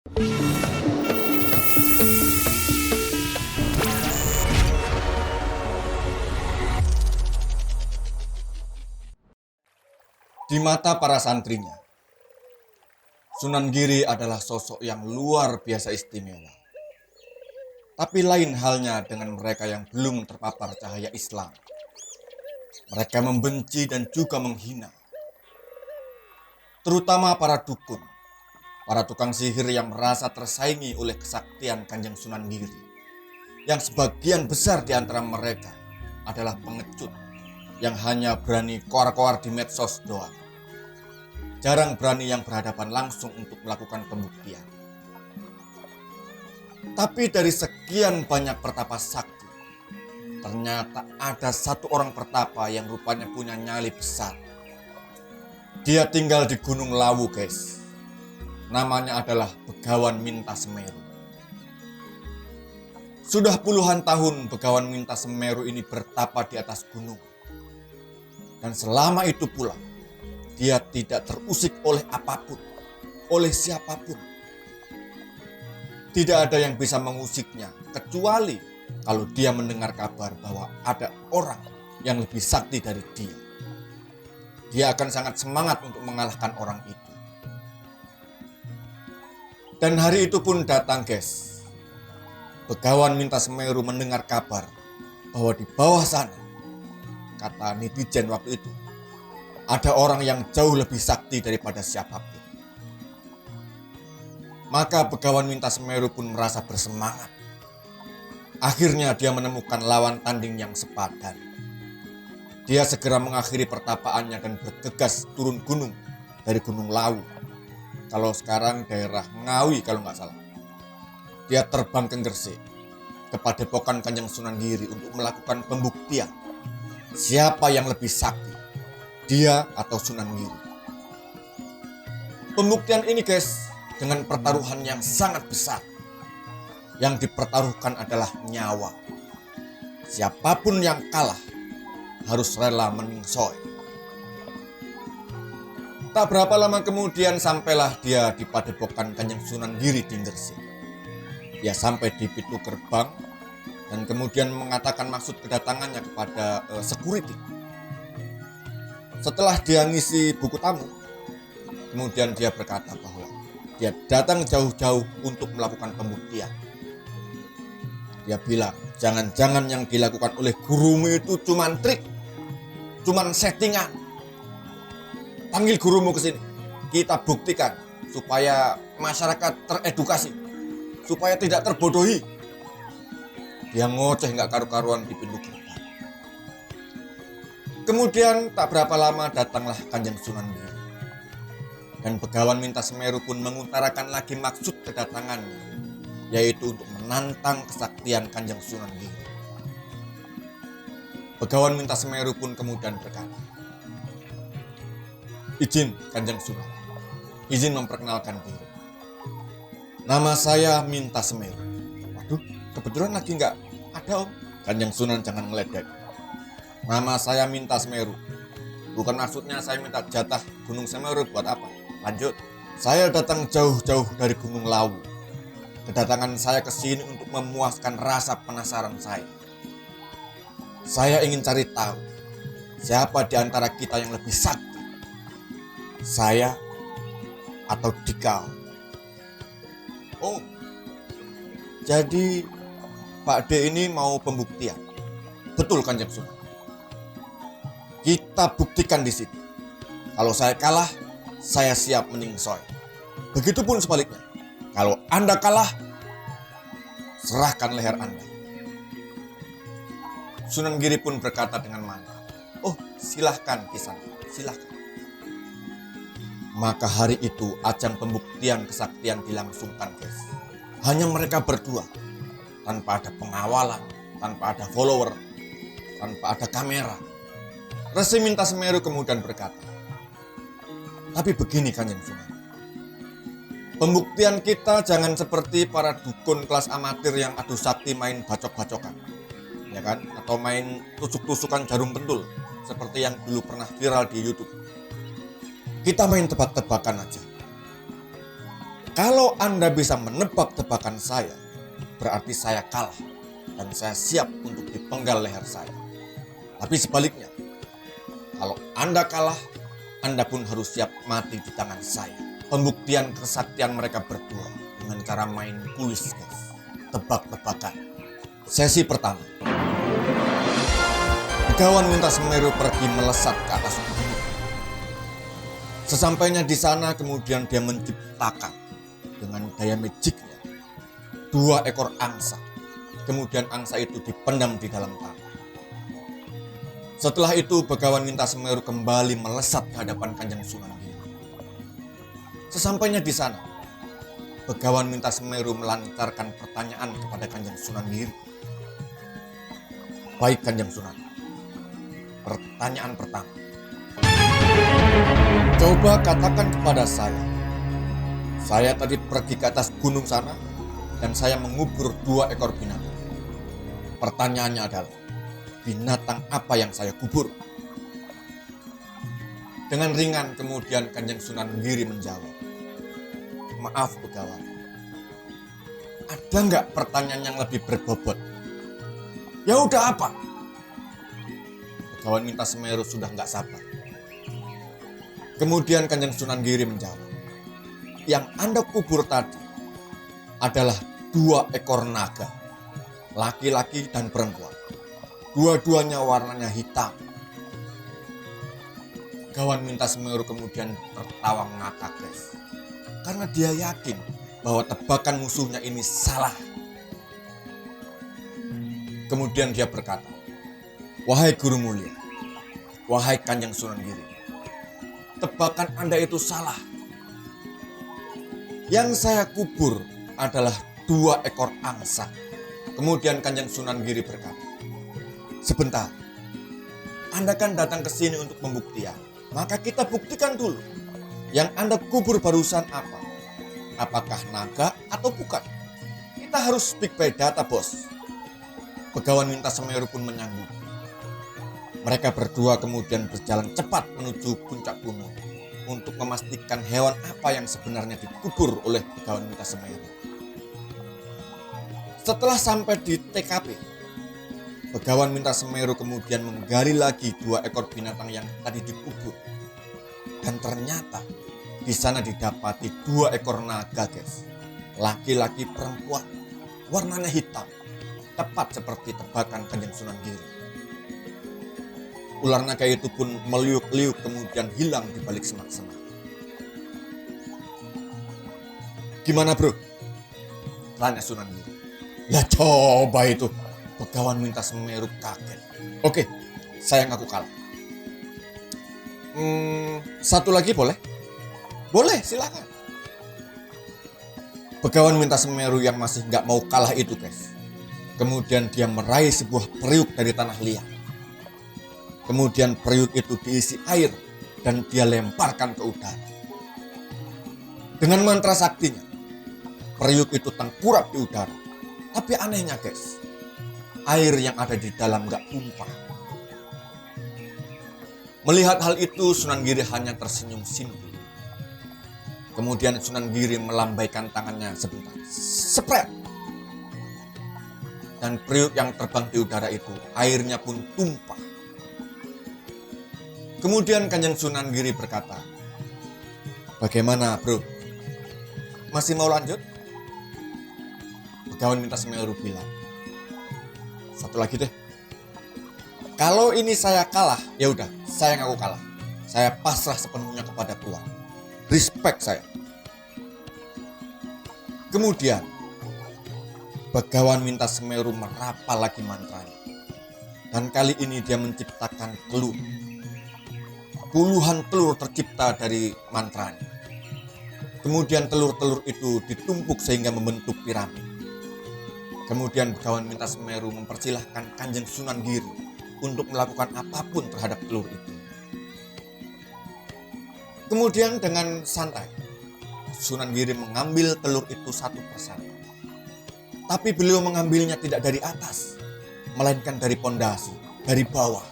Di mata para santrinya, Sunan Giri adalah sosok yang luar biasa istimewa. Tapi lain halnya dengan mereka yang belum terpapar cahaya Islam. Mereka membenci dan juga menghina. Terutama para dukun, para tukang sihir yang merasa tersaingi oleh kesaktian Kanjeng Sunan Giri. Yang sebagian besar di antara mereka adalah pengecut yang hanya berani koar-koar di medsos doang. Jarang berani yang berhadapan langsung untuk melakukan pembuktian. Tapi dari sekian banyak pertapa sakti, ternyata ada satu orang pertapa yang rupanya punya nyali besar. Dia tinggal di Gunung Lawu, guys. Namanya adalah Begawan Minta Semeru. Sudah puluhan tahun Begawan Minta Semeru ini bertapa di atas gunung. Dan selama itu pula, dia tidak terusik oleh apapun, oleh siapapun. Tidak ada yang bisa mengusiknya, kecuali kalau dia mendengar kabar bahwa ada orang yang lebih sakti dari dia. Dia akan sangat semangat untuk mengalahkan orang itu. Dan hari itu pun datang, guys. Begawan Minta Semeru mendengar kabar bahwa di bawah sana, kata netizen waktu itu, ada orang yang jauh lebih sakti daripada siapapun. Maka Begawan Minta Semeru pun merasa bersemangat. Akhirnya dia menemukan lawan tanding yang sepadan. Dia segera mengakhiri pertapaannya dan bergegas turun gunung dari Gunung Lawu. Kalau sekarang daerah Ngawi kalau nggak salah. Dia terbang ke Gresik, ke Padepokan Kanjeng Sunan Giri untuk melakukan pembuktian. Siapa yang lebih sakti, dia atau Sunan Giri. Pembuktian ini, guys, dengan pertaruhan yang sangat besar. Yang dipertaruhkan adalah nyawa. Siapapun yang kalah harus rela meningsoy. Tak berapa lama kemudian sampailah dia di Padepokan Kanjeng Sunan Giri di Gresik. Dia sampai di pintu gerbang dan kemudian mengatakan maksud kedatangannya kepada security. Setelah dia ngisi buku tamu, kemudian dia berkata bahwa dia datang jauh-jauh untuk melakukan pembuktian. Dia bilang, jangan-jangan yang dilakukan oleh gurumu itu cuma trik, cuma settingan. Panggil gurumu ke sini, kita buktikan supaya masyarakat teredukasi, supaya tidak terbodohi. Dia ngoceh nggak karu-karuan di pintu gerbang. Kemudian tak berapa lama datanglah Kanjeng Sunan Giri. Dan Begawan Minta Semeru pun mengutarakan lagi maksud kedatangannya, yaitu untuk menantang kesaktian Kanjeng Sunan Giri. Begawan Minta Semeru pun kemudian berkata, izin Kanjeng Sunan, izin memperkenalkan diri. Nama saya Minta Semeru. Waduh, kebetulan lagi nggak ada, Om. Kanjeng Sunan jangan ngeledek. Nama saya Minta Semeru. Bukan maksudnya saya minta jatah Gunung Semeru buat apa. Lanjut. Saya datang jauh-jauh dari Gunung Lawu. Kedatangan saya ke sini untuk memuaskan rasa penasaran saya. Saya ingin cari tahu siapa di antara kita yang lebih sakti. Saya atau Dikau. Oh, jadi Pak D ini mau pembuktian. Betul Kanjeng Sunan. Kita buktikan di situ. Kalau saya kalah, saya siap meningsoy. Begitupun sebaliknya. Kalau Anda kalah, serahkan leher Anda. Sunan Giri pun berkata dengan mantap, oh silahkan Kisanak, silahkan. Maka hari itu ajang pembuktian kesaktian dilangsungkan, guys. Hanya mereka berdua, tanpa ada pengawalan, tanpa ada follower, tanpa ada kamera. Resi Minta Semeru kemudian berkata, tapi begini Kanjeng Sunan, pembuktian kita jangan seperti para dukun kelas amatir yang adu sakti main bacok-bacokan, ya kan? Atau main tusuk-tusukan jarum pentul, seperti yang dulu pernah viral di YouTube. Kita main tebak-tebakan aja. Kalau Anda bisa menebak tebakan saya, berarti saya kalah dan saya siap untuk dipenggal leher saya. Tapi sebaliknya, kalau Anda kalah, Anda pun harus siap mati di tangan saya. Pembuktian kesaktian mereka berdua dengan cara main kuis, guys. Tebak-tebakan. Sesi pertama. Begawan Minta Semeru pergi melesat ke atas gunung. Sesampainya di sana, kemudian dia menciptakan dengan daya magicnya 2 ekor angsa. Kemudian angsa itu dipendam di dalam tanah. Setelah itu Begawan Minta Semeru kembali melesat ke hadapan Kanjeng Sunan Giri. Sesampainya di sana, Begawan Minta Semeru melancarkan pertanyaan kepada Kanjeng Sunan Giri. Baik Kanjeng Sunan, pertanyaan pertama. Coba katakan kepada saya tadi pergi ke atas gunung sana dan saya mengubur 2 ekor binatang. Pertanyaannya adalah, binatang apa yang saya kubur? Dengan ringan kemudian Kanjeng Sunan Giri menjawab, maaf Begawan, ada nggak pertanyaan yang lebih berbobot? Ya udah apa? Begawan Minta Semeru sudah nggak sabar. Kemudian Kanjeng Sunan Giri menjawab, yang Anda kubur tadi adalah 2 ekor naga, laki-laki dan perempuan. Dua-duanya warnanya hitam. Begawan Minta Semeru kemudian tertawa ngakak, guys. Karena dia yakin bahwa tebakan musuhnya ini salah. Kemudian dia berkata, wahai Guru Mulia, wahai Kanjeng Sunan Giri, tebakan Anda itu salah. Yang saya kubur adalah 2 ekor angsa. Kemudian Kanjeng Sunan Giri berkata, sebentar, Anda kan datang ke sini untuk pembuktian. Maka kita buktikan dulu. Yang Anda kubur barusan apa? Apakah naga atau bukan? Kita harus speak by data, bos. Begawan Minta Semeru pun menyanggupi. Mereka berdua kemudian berjalan cepat menuju puncak gunung untuk memastikan hewan apa yang sebenarnya dikubur oleh Begawan Minta Semeru. Setelah sampai di TKP, Begawan Minta Semeru kemudian menggali lagi 2 ekor binatang yang tadi dikubur. Dan ternyata di sana didapati 2 ekor naga, guys. Laki-laki perempuan, warnanya hitam, tepat seperti tebakan Kanjeng Sunan Giri. Ular naga itu pun meliuk-liuk kemudian hilang di balik semak-semak. Gimana bro? Tanya Sunan Giri. Ya coba itu. Begawan Minta Semeru kaget. Oke, saya ngaku kalah. Satu lagi boleh? Boleh, silakan. Begawan Minta Semeru yang masih nggak mau kalah itu, guys. Kemudian dia meraih sebuah periuk dari tanah liat. Kemudian periuk itu diisi air dan dia lemparkan ke udara. Dengan mantra saktinya, periuk itu tengkurap di udara. Tapi anehnya, guys, air yang ada di dalam nggak tumpah. Melihat hal itu, Sunan Giri hanya tersenyum sindu. Kemudian Sunan Giri melambaikan tangannya sebentar. Sepret. Dan periuk yang terbang di udara itu, airnya pun tumpah. Kemudian Kanjeng Sunan Giri berkata, bagaimana bro? Masih mau lanjut? Begawan Minta Semeru bilang, satu lagi deh. Kalau ini saya kalah, ya udah, saya ngaku kalah. Saya pasrah sepenuhnya kepada Tuhan. Respect saya. Kemudian Begawan Minta Semeru merapal lagi mantranya. Dan kali ini dia menciptakan telur. Puluhan telur tercipta dari mantranya. Kemudian telur-telur itu ditumpuk sehingga membentuk piramid. Kemudian Begawan Minta Semeru mempersilahkan Kanjeng Sunan Giri untuk melakukan apapun terhadap telur itu. Kemudian dengan santai, Sunan Giri mengambil telur itu satu persatu. Tapi beliau mengambilnya tidak dari atas, melainkan dari pondasi, dari bawah.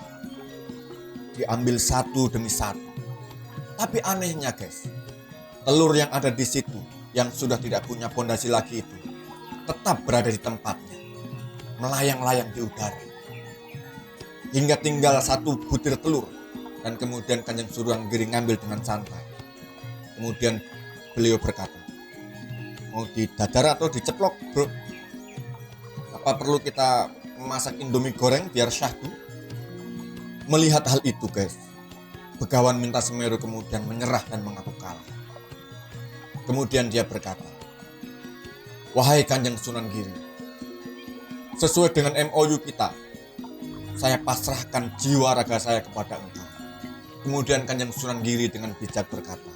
Diambil satu demi satu. Tapi anehnya guys, telur yang ada di situ yang sudah tidak punya pondasi lagi itu tetap berada di tempatnya, melayang-layang di udara. Hingga tinggal satu butir telur, dan kemudian Kanjeng Sunan-Giri ngambil dengan santai. Kemudian beliau berkata, mau didadar atau diceplok bro? Apa perlu kita memasak indomie goreng biar syahdu? Melihat hal itu guys, Begawan Minta Semeru kemudian menyerah dan mengaku kalah. Kemudian dia berkata, wahai Kanjeng Sunan-Giri, sesuai dengan MOU kita, saya pasrahkan jiwa raga saya kepada engkau. Kemudian Kanjeng Sunan-Giri dengan bijak berkata,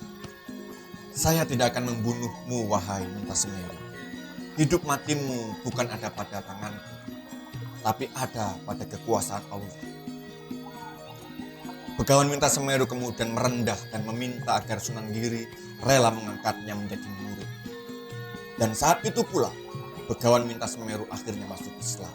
saya tidak akan membunuhmu wahai Minta Semeru. Hidup matimu bukan ada pada tanganku, tapi ada pada kekuasaan Allah. Begawan Minta Semeru kemudian merendah dan meminta agar Sunan-Giri rela mengangkatnya menjadi murid. Dan saat itu pula Begawan Minta Semeru akhirnya masuk Islam.